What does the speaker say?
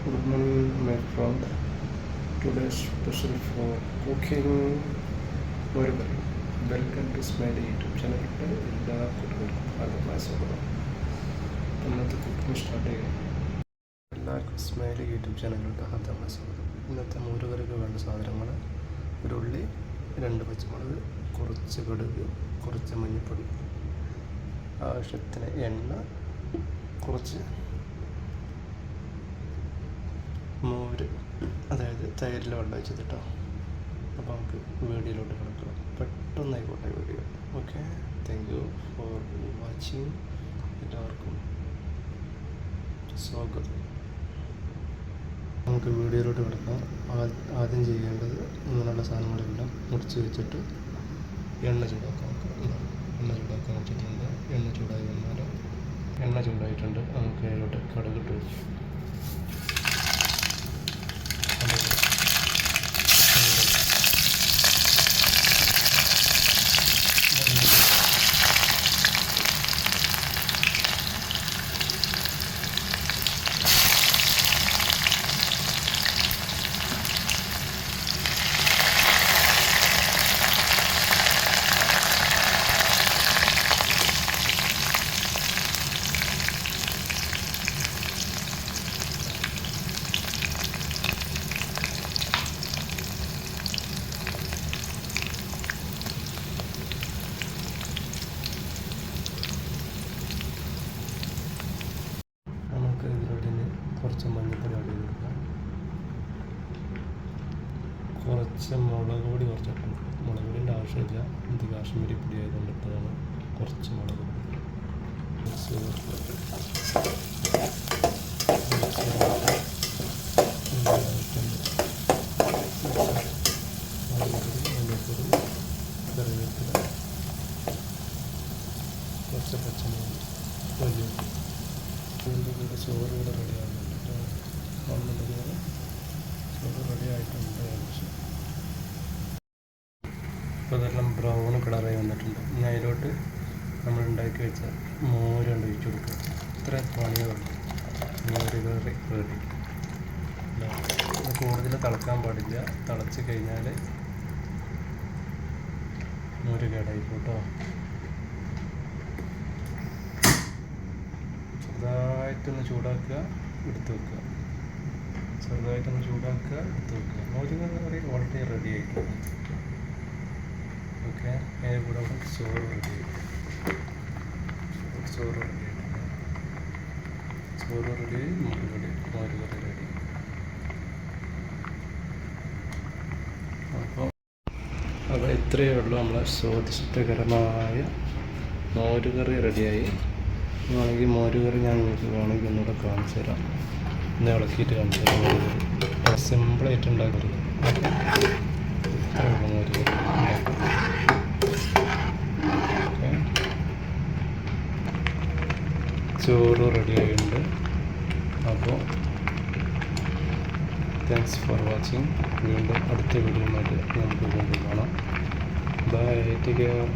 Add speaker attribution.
Speaker 1: Good morning, my friend. Today's special for cooking Murugari. Welcome to smiley YouTube ചാനലിൻ്റെ എല്ലാ കൂട്ടുകാർക്കും ആദ്യമായി സ്വാഗതം. ഇന്നത്തെ കുക്കിംഗ് സ്റ്റാർട്ട് ചെയ്യാം. എല്ലാവർക്കും സ്മൈലി യൂട്യൂബ് ചാനലിലോട്ട് ആദ്യമായി സ്വാഗതം. ഇന്നത്തെ മുരുകറിക്ക് വേണ്ട സാധനങ്ങൾ: ഒരു ഉള്ളി, 2 പച്ചമുളക്, കുറച്ച് കടുക്, കുറച്ച് മഞ്ഞൾപ്പൊടി, ആവശ്യത്തിന് എണ്ണ, കുറച്ച് മോര്, അതായത് തൈരിൽ വെള്ളം വെച്ചത് കേട്ടോ. അപ്പോൾ നമുക്ക് വീഡിയോയിലോട്ട് കിടക്കാം. പെട്ടെന്നായിക്കോട്ടെ video. Okay, thank you for watching. എല്ലാവർക്കും സ്വാഗതം. നമുക്ക് വീഡിയോയിലോട്ട് കിടക്കാം. ആദ്യം ചെയ്യേണ്ടത് ഇങ്ങനെയുള്ള സാധനങ്ങളെല്ലാം മുറിച്ച് വെച്ചിട്ട് എണ്ണ ചൂടാക്കാം. എണ്ണ ചൂടാക്കാൻ വെച്ചിട്ടുണ്ട്. എണ്ണ ചൂടായി വന്നാൽ എണ്ണ ചൂടായിട്ടുണ്ട്. നമുക്ക് അതിലോട്ട് കടുകിട്ട് വെച്ചു. കുറച്ച് മഞ്ഞൾപ്പൊടി ആഡ് ചെയ്ത് കൊടുക്കാം. കുറച്ച് മുളക് പൊടി കുറച്ചിട്ടുണ്ട്. മുളക് പൊടിൻ്റെ ആവശ്യമില്ല, ഇത് കാശ്മീരി പൊടി ആയതുകൊണ്ട് ഇട്ടതാണ്. കുറച്ച് മുളക് പൊടി കറിവേപ്പില, കുറച്ച് പച്ചമുളക്, വലിയ ഇതിൻ്റെ കൂടെ ചോറ് കൂടെ റെഡി ആകുന്നുണ്ട്. ചോറ് റെഡി ആയിട്ടുണ്ട് ഏകദേശം. ഇപ്പോൾ ഇതെല്ലാം ബ്രൗൺ കളറായി വന്നിട്ടുണ്ട്. ഇനി അതിലോട്ട് നമ്മൾ ഉണ്ടാക്കി വെച്ച മോര് കൊണ്ട് ഒഴിച്ചു കൊടുക്കുക. ഇത്ര പണിയുള്ളൂ. മോര് കറി റെഡി. ഇത് കൂടുതൽ തിളക്കാൻ പാടില്ല. തിളച്ച് കഴിഞ്ഞാൽ മോര് കേടായിക്കും കേട്ടോ. ചെറുതായിട്ടൊന്ന് ചൂടാക്കുക, എടുത്ത് വെക്കുക. ചെറുതായിട്ടൊന്ന് ചൂടാക്കുക, എടുത്ത് വെക്കുക. മോര് കറി ഓൾറെഡി റെഡി ആയിട്ടുണ്ട്. ഓക്കെ, അതിൻ്റെ കൂടെ ചോറ് റെഡി ആയിട്ടുണ്ട്. ചോറ് റെഡി ആയിട്ടുണ്ട്. ചോറ് റെഡി, മോര് കറി റെഡി. അപ്പോൾ ഇത്രയേ ഉള്ളൂ നമ്മളെ സ്വാദിഷ്ടകരമായ മോരുകറി റെഡിയായി. വേണമെങ്കിൽ മോരുകറി ഞാൻ നിങ്ങൾക്ക് വേണമെങ്കിൽ ഒന്നുകൂടെ കാണിച്ചു തരാം. ഒന്ന് ഇളക്കിയിട്ട് കാണിച്ചു തരാം. മോരുകറി സിമ്പിളായിട്ട് ഉണ്ടാക്കരുത്. ഇത്രയുള്ള മോരുകറി ചോറ് റെഡിയായിട്ടുണ്ട്. അപ്പോൾ താങ്ക്സ് ഫോർ വാച്ചിങ്. വീണ്ടും അടുത്ത വീഡിയോയുമായിട്ട് നമുക്ക് വീണ്ടും കാണാം. Bye, take care.